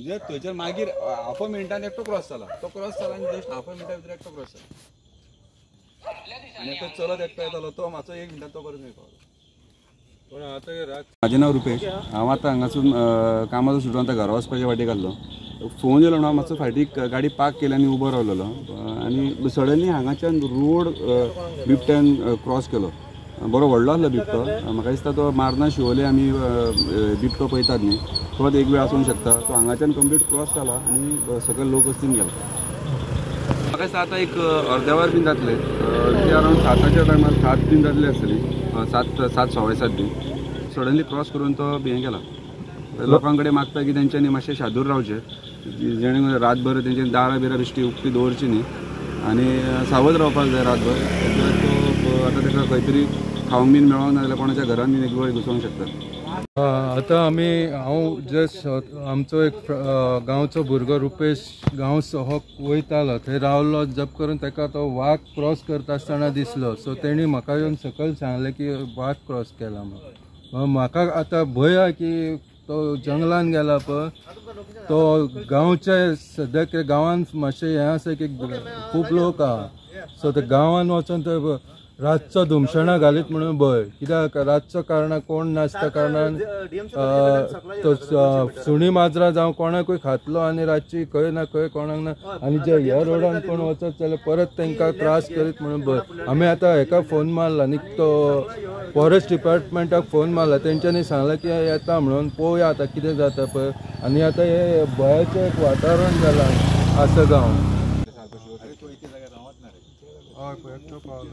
म्हणजे थंयच्यान मागीर हाफ अ मिनटान एकटो क्रॉस जाला, तो क्रॉस जाला आनी जस्ट हाफ अ मिनटा भितर एकटो क्रॉस जाला आनी तो चलत एकटो येतालो तो मातसो 1 मिनटान तो परत खंय पावलो. म्हाजें नांव रुपेश. हांव आतां हांगासून कामाचो सुटून आतां घरा वचपाचे वाटेक आसलो. फोन येयलो हांव मातसो फाटीक गाडी पार्क केली आनी उबो रावलेलो आनी सडनली हांगाच्यान रोड बिबट्यान क्रॉस केलो. बरो व्हडलो आसलो बिबटो. म्हाका दिसता तो मारना शिवोले आमी बिबटो पळयतात न्ही, तोच एक वेळ आसूंक शकता. तो हांगाच्यान कंप्लीट क्रॉस जाला आनी सकयल लोक वस्तीन गेला. म्हाका दिसता आतां एक अर्द्या वर बीन जातले, ते अरावंड 7च्या टायमार 7 बीन जातली आसतली, 7:15 बीन. सडनली क्रॉस करून तो हें गेला. लोकां कडेन मागता की तेंच्यांनी मातशें शादूर रावचें, जेणे करून रातभर तेंच्यांनी दारां बिरां बिश्टी उक्ती दवरची न्ही आनी सावध रावपाक जाय रातभर. तो आतां ताका खंय तरी खावंक बीन मेळोंक ना जाल्यार कोणाच्या घरान बीन एक वेळ घुसोवंक शकता. आतां हांव जस्ट आमचो एक गांवचो भुरगो रुपेश गांव हो वयतालो, थंय रावलो जप करून ताका तो वाघ क्रॉस करता आसतना दिसलो. सो तेणी म्हाका येवन सकयल सांगलें की वाघ क्रॉस केला म्हणून. म्हाका आतां भंय आहा की तो जंगलान गेला पळय, तो गांवचे सद्याक गांवांत मातशें हें आसा की खूब लोक आहा. सो ते गांवान वचोन थंय रातचो धुमशणां घालीत म्हणून भंय, कित्याक रातचो कारणान कोण नासता कारणान तो सुणी माजरां जावं कोणाकूय खातलो आनी रातची खंय ना खंय कोणाक ना, आनी जे ह्या रोडान कोण वचत जाल्यार परत तांकां त्रास करीत म्हणून भंय. आमी आतां हेका फोन मारला न्ही, तो फॉरेस्ट डिपार्टमेंटाक फोन मारला, तेंच्यांनी सांगलां की येता म्हणून, पळोवया आतां कितें जाता पळय. आनी आतां हे भयाचें एक वातावरण जालां आसा गांव. हय पळय एकटो पावलो.